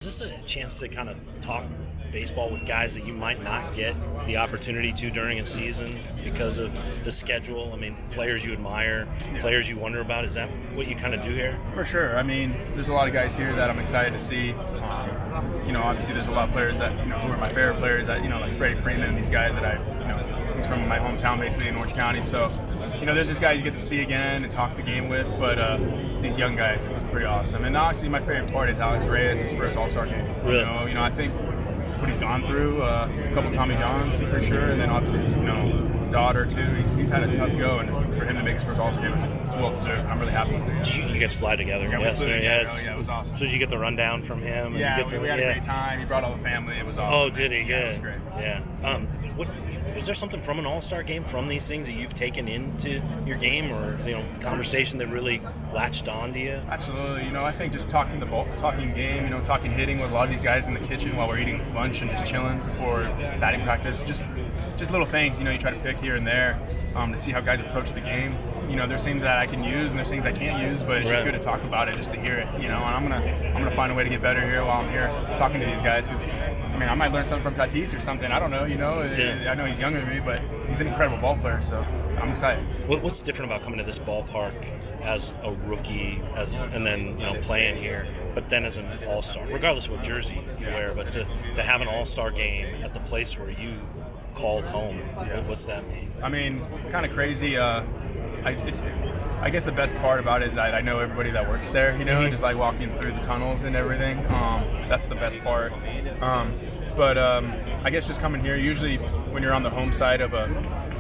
Is this a chance to kind of talk baseball with guys that you might not get the opportunity to during a season because of the schedule? I mean, players you admire, players you wonder about. Is that what you kind of do here? For sure. I mean, there's a lot of guys here that I'm excited to see. Obviously there's a lot of players that, who are my favorite players that, like Freddie Freeman, these guys that he's from my hometown basically in Orange County. So, there's just guys you get to see again and talk the game with, but these young guys, it's pretty awesome. And honestly, my favorite part is Alex Reyes, his first All-Star game. Really? I think what he's gone through, a couple Tommy Johns for sure, and then obviously, his daughter too. He's had a tough go, and for him to make his first All-Star game, it's well deserved. I'm really happy. You guys fly together? Yeah, yes, it was awesome. So did you get the rundown from him? Yeah, we had a great time. He brought all the family. It was awesome. Oh, did he? Good. Yeah, it was great. Yeah. Is there something from an All-Star game, from these things that you've taken into your game, or conversation that really latched on to you? Absolutely. I think just talking game, talking hitting with a lot of these guys in the kitchen while we're eating lunch and just chilling before batting practice. Just little things, you try to pick here and there to see how guys approach the game. There's things that I can use and there's things I can't use, but it's just good to talk about it, just to hear it. And I'm gonna find a way to get better here while I'm here talking to these guys, because I might learn something from Tatis or something. I don't know. I know he's younger than me, but he's an incredible ball player, so I'm excited. What's different about coming to this ballpark as a rookie, and then playing here, but then as an All-Star, regardless of what jersey you wear, but to have an All-Star game at the place where you called home? What's that mean? Kind of crazy. I guess the best part about it is that I know everybody that works there, just like walking through the tunnels and everything. That's the best part. But I guess just coming here, usually when you're on the home side of a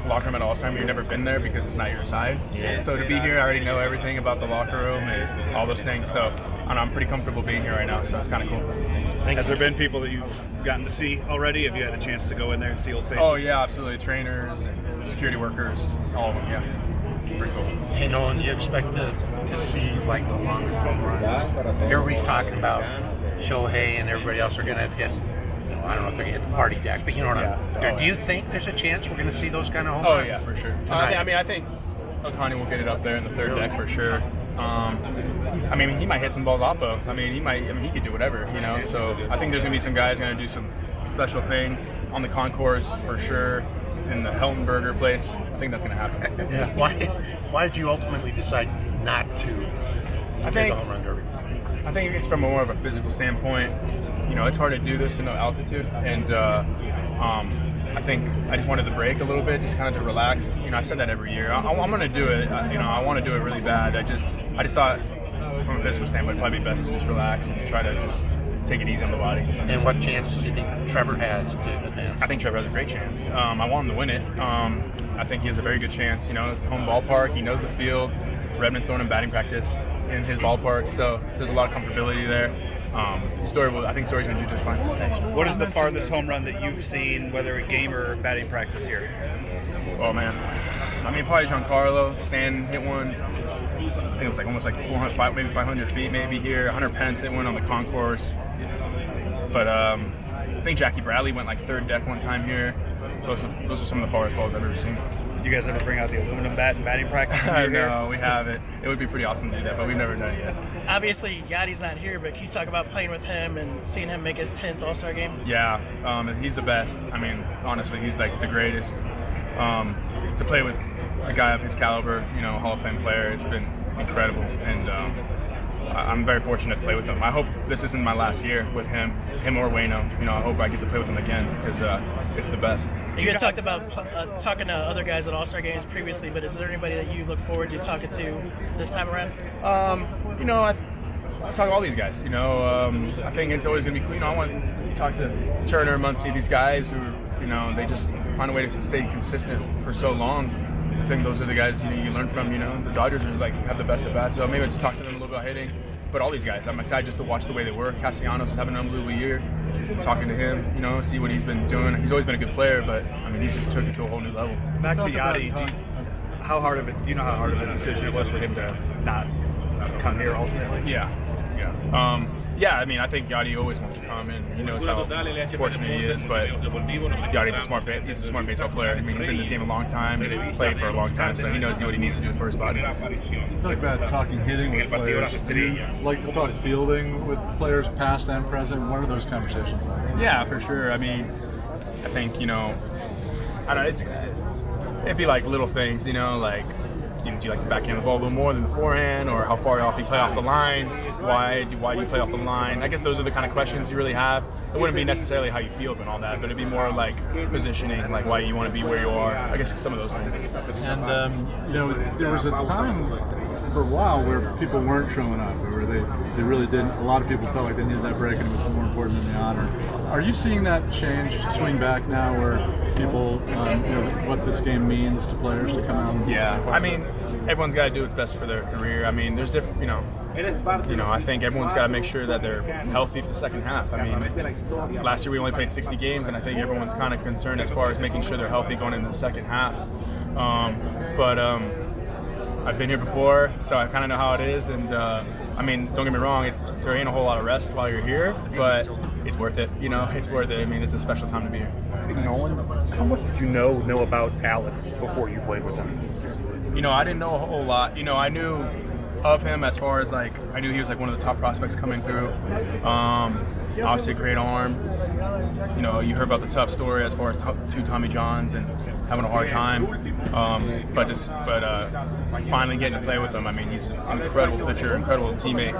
locker room at All-Star, you've never been there because it's not your side. Yeah. So to be here, I already know everything about the locker room and all those things. So I'm pretty comfortable being here right now, so it's kind of cool. Has there been people that you've gotten to see already? Have you had a chance to go in there and see old faces? Oh, yeah, absolutely. Trainers and security workers, all of them, yeah. It's pretty cool. Hey, Nolan, you expect to see like the longest home runs? Everybody's talking about Shohei and everybody else are going to hit. I don't know if they're going to hit the party deck, but you know what I mean. Do you think there's a chance we're going to see those kind of home runs? Oh, yeah, for sure. I think Ohtani will get it up there in the third deck for sure. He might hit some balls off of. He could do whatever, So I think there's going to be some guys going to do some special things on the concourse for sure. In the Heltenberger place, I think that's going to happen. Yeah. Why did you ultimately decide not to hit the home run derby? I think it's from more of a physical standpoint. It's hard to do this in no altitude, and I think I just wanted the break a little bit, just kind of to relax. I've said that every year. I'm going to do it. I want to do it really bad. I just thought from a physical standpoint, it'd probably be best to just relax and try to just take it easy on the body. And what chances do you think Trevor has to advance? I think Trevor has a great chance. I want him to win it. I think he has a very good chance. It's a home ballpark. He knows the field. Redmond's throwing him batting practice in his ballpark, so there's a lot of comfortability there. I think Story's going to do just fine. What is the farthest home run that you've seen, whether a game or batting practice here? Oh, man. Probably Giancarlo. Stan hit one. I think it was almost 400, maybe 500 feet maybe here. Hunter Pence hit one on the concourse. But I think Jackie Bradley went third deck one time here. Those are some of the farthest balls I've ever seen. You guys ever bring out the aluminum bat in batting practice? No, we haven't. It would be pretty awesome to do that, but we've never done it yet. Obviously, Yadi's not here, but can you talk about playing with him and seeing him make his 10th All-Star game? Yeah, he's the best. Honestly, he's the greatest. To play with a guy of his caliber, Hall of Fame player, it's been incredible, and I'm very fortunate to play with him. I hope this isn't my last year with him or Wayno. I hope I get to play with him again because it's the best. You guys talked about talking to other guys at All-Star games previously, but is there anybody that you look forward to talking to this time around? I talk to all these guys. I think it's always going to be cool. I want to talk to Turner, Muncy, these guys who, they just find a way to stay consistent for so long. I think those are the guys you learn from. The Dodgers are have the best at bat, so maybe I'll just talk to them a little about hitting. But all these guys, I'm excited just to watch the way they work. Castellanos is having an unbelievable year. Talking to him, see what he's been doing. He's always been a good player, but he's just took it to a whole new level. Back to Yadi, how hard of a how hard of a decision it was for him to not come here ultimately? Yeah. Yeah, I mean, I think Yachty always wants to come, and he knows how fortunate he is. But Yachty's he's a smart baseball player. I mean, he's been in this game a long time. He's played for a long time, so he knows what he needs to do for his body. Talk about talking hitting with players. Do you like to talk fielding with players, past and present? What are those conversations like? Yeah, for sure. I mean, I think I don't know. It'd be like little things, like. Do you like to backhand the ball a little more than the forehand, or how far off you play off the line? Why do you play off the line? I guess those are the kind of questions you really have. It wouldn't be necessarily how you feel and all that, but it'd be more like positioning, like why you want to be where you are. I guess some of those things. And there was a time for a while where people weren't showing up, or they really didn't. A lot of people felt like they needed that break, and it was more important than the honor. Are you seeing that change, swing back now, where people, what this game means to players to come out? Yeah, I mean, everyone's got to do what's best for their career. I mean, there's different, I think everyone's got to make sure that they're healthy for the second half. I mean, last year we only played 60 games, and I think everyone's kind of concerned as far as making sure they're healthy going into the second half. I've been here before, so I kind of know how it is. And I mean, don't get me wrong, there ain't a whole lot of rest while you're here, but it's worth it. It's worth it. I mean, it's a special time to be here. Nolan, how much did you know about Alex before you played with him? I didn't know a whole lot. I knew of him as far as I knew he was one of the top prospects coming through. Obviously, a great arm. You heard about the tough story as far as two Tommy Johns and having a hard time. But finally getting to play with him. I mean, he's an incredible pitcher, incredible teammate.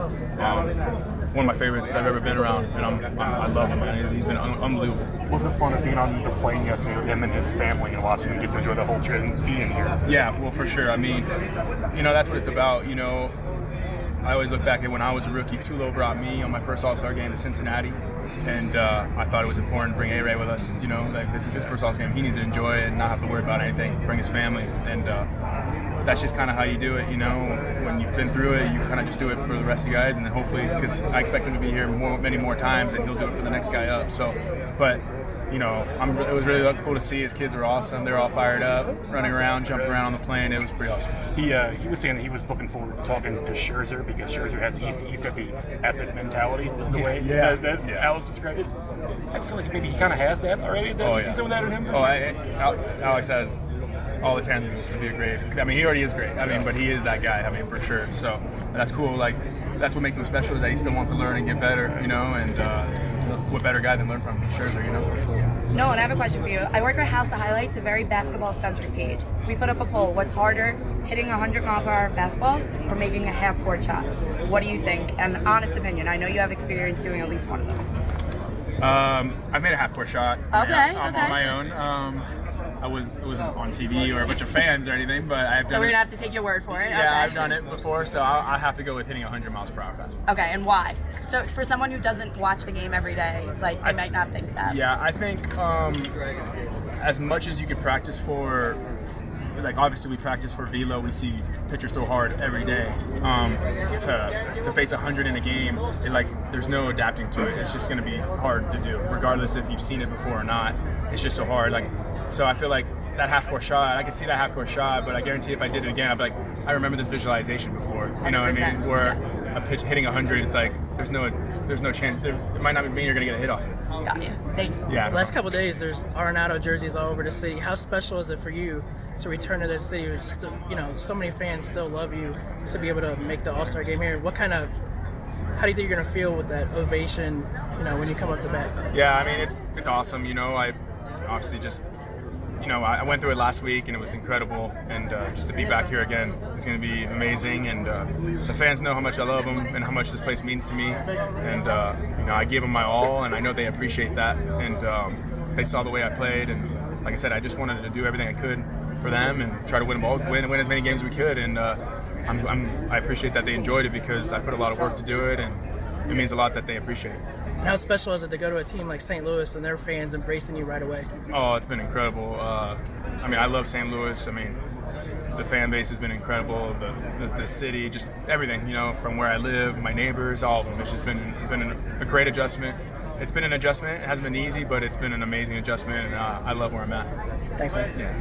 One of my favorites I've ever been around, and I love him, man. He's been unbelievable. Was it fun of being on the plane yesterday with him and his family and watching him get to enjoy the whole trip and being here? Yeah, well, for sure. I mean, that's what it's about. I always look back at when I was a rookie. Tulo brought me on my first All-Star game to Cincinnati, and I thought it was important to bring A-Ray with us. This is his first All-Star game. He needs to enjoy it and not have to worry about anything. Bring his family, and that's just kind of how you do it. When you've been through it, you kind of just do it for the rest of the guys, and then hopefully, because I expect him to be here many more times, and he'll do it for the next guy up. So, but it was really cool to see. His kids are awesome. They're all fired up, running around, jumping around on the plane. It was pretty awesome. He was saying that he was looking forward to talking to Scherzer because Scherzer has, he said the effort mentality was the way that Alex described it. I feel like maybe he kind of has that already. See some of that in him? Alex has all the tangibles to be a great. I mean, he already is great. I mean, but he is that guy. I mean, for sure. So that's cool. That's what makes him special, is that he still wants to learn and get better. And what better guy than learn from Scherzer? No, and I have a question for you. I work at House of Highlights, a very basketball-centric page. We put up a poll. What's harder, hitting a 100-mile-per-hour fastball or making a half-court shot? What do you think? An honest opinion. I know you have experience doing at least one of them. I made a half-court shot. Okay. On my own. It wasn't on TV or a bunch of fans or anything, but I've done it. So we're going to have to take your word for it? Yeah, okay. I've done it before, so I'll have to go with hitting 100 miles per hour fastball. Okay, and why? So for someone who doesn't watch the game every day, they might not think that. Yeah, I think as much as you could practice for, obviously we practice for velo, we see pitchers throw hard every day. To face 100 in a game, there's no adapting to it. It's just going to be hard to do, regardless if you've seen it before or not. It's just so hard. So I feel like that half-court shot, I can see that half-court shot, but I guarantee if I did it again, I'd be I remember this visualization before. You know what I mean? Where a pitch hitting 100, it's there's no chance. It might not mean you're going to get a hit off it. Got you. Thanks. Yeah. The last couple of days, there's Arenado jerseys all over the city. How special is it for you to return to this city? So many fans still love you, to be able to make the All-Star game here. How do you think you're going to feel with that ovation, when you come up the bat? Yeah, I mean, it's awesome. I obviously just, I went through it last week and it was incredible, and just to be back here again is going to be amazing. And the fans know how much I love them and how much this place means to me. And I gave them my all, and I know they appreciate that. And they saw the way I played, and like I said, I just wanted to do everything I could for them and try to win as many games as we could. And I appreciate that they enjoyed it, because I put a lot of work to do it, and it means a lot that they appreciate it. How special is it to go to a team like St. Louis and their fans embracing you right away? Oh, it's been incredible. I love St. Louis. The fan base has been incredible. The city, just everything. From where I live, my neighbors, all of them. It's just been a great adjustment. It's been an adjustment. It hasn't been easy, but it's been an amazing adjustment, and I love where I'm at. Thanks, man. Yeah.